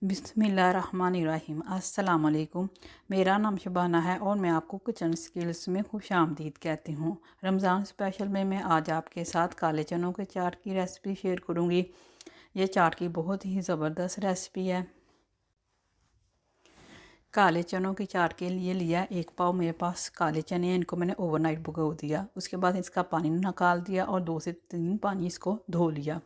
बिस्मिल्लाहिर्रहमानिर्रहीम। अस्सलाम वालेकुम। मेरा नाम शबाना है और मैं आपको किचन स्किल्स में खुशामदीद कहती हूँ। रमज़ान स्पेशल में मैं आज आपके साथ काले चनों के चाट की रेसिपी शेयर करूँगी। ये चाट की बहुत ही ज़बरदस्त रेसिपी है। काले चनों की चाट के लिए लिया 1 पाव मेरे पास काले चने हैं। इनको मैंने ओवरनाइट भिगो दिया। उसके बाद इसका पानी निकाल दिया और 2 से 3 पानी इसको धो लिया।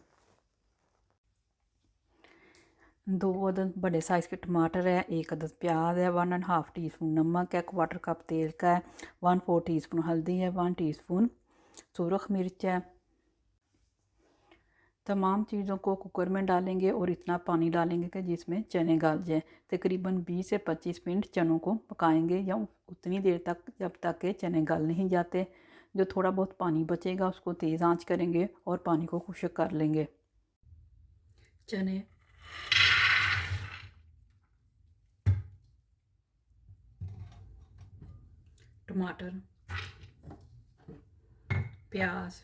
2 अदद बड़े साइज़ के टमाटर है, 1 अदद प्याज है, 1.5 टीस्पून नमक है, 1/4 कप तेल का है, 1/4 टीस्पून हल्दी है, 1 टीस्पून सुरख मिर्च है। तमाम चीज़ों को कुकर में डालेंगे और इतना पानी डालेंगे कि जिसमें चने गल जाए। तकरीबन 20 से 25 मिनट चनों को पकाएंगे या उतनी देर तक जब तक के चने गल नहीं जाते। जो थोड़ा बहुत पानी बचेगा उसको तेज़ आंच करेंगे और पानी को खुश्क कर लेंगे। चने टमाटर प्याज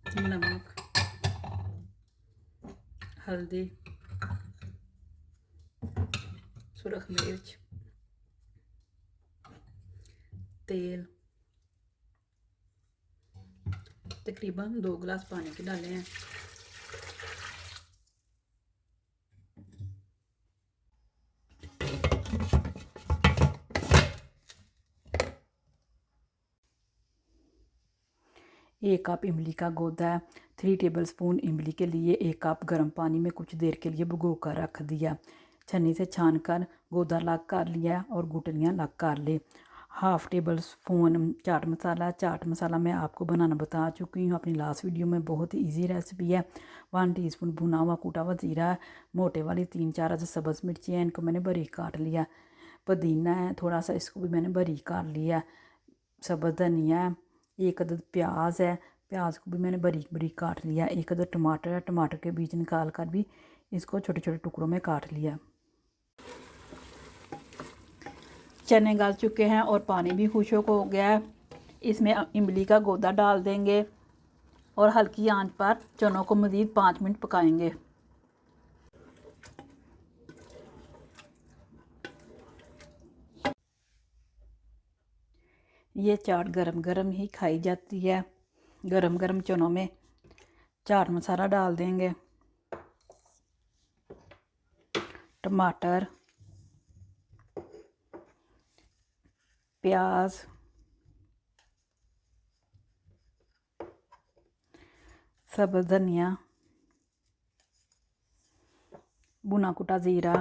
नमक हल्दी सुरख मिर्च तेल तकरीबन 2 गिलास पानी के डाले हैं। एक कप इमली का गोदा है। 3 टेबलस्पून इमली के लिए 1 कप गर्म पानी में कुछ देर के लिए भिगो कर रख दिया। छन्नी से छान कर गोदा अलग कर लिया और गुटलियाँ अलग कर ले। 1/2 टेबलस्पून चाट मसाला मैं आपको बनाना बता चुकी हूँ अपनी लास्ट वीडियो में। बहुत ही ईजी रेसिपी है। 1 टीस्पून भुना हुआ कूटा हुआ जीरा है। मोटे वाली 3-4 अदद सब्ज़ मिर्ची हैं, इनको मैंने बारीक काट लिया। पुदीना है थोड़ा सा, इसको भी मैंने बारीक काट लिया। सब्ज़ धनिया है, 1 अदद प्याज है, प्याज को भी मैंने बारीक बारीक काट लिया। 1 अदद टमाटर है, टमाटर के बीज निकाल कर भी इसको छोटे छोटे टुकड़ों में काट लिया। चने गल चुके हैं और पानी भी खुश्क हो गया है। इसमें इमली का गोदा डाल देंगे और हल्की आंच पर चनों को मज़ीद 5 मिनट पकाएंगे। ये चाट गरम गरम ही खाई जाती है। गरम गरम चनों में चाट मसाला डाल देंगे, टमाटर प्याज सब्ज़ धनिया भुना कुटा ज़ीरा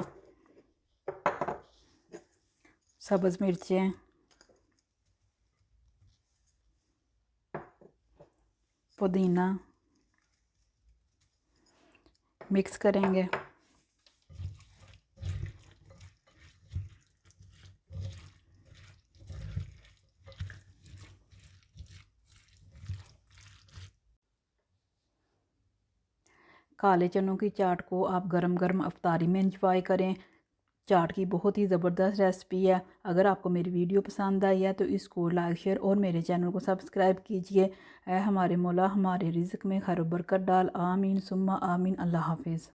सब्ज़ मिर्चें पुदीना मिक्स करेंगे। काले चनों की चाट को आप गरम गरम अफ्तारी में इंजॉय करें। चाट की बहुत ही ज़बरदस्त रेसिपी है। अगर आपको मेरी वीडियो पसंद आई है तो इसको लाइक शेयर और मेरे चैनल को सब्सक्राइब कीजिए। ऐ हमारे मौला हमारे रिज़्क़ में खैर बरकत डाल। आमीन सुम्मा आमीन। अल्लाह हाफिज़।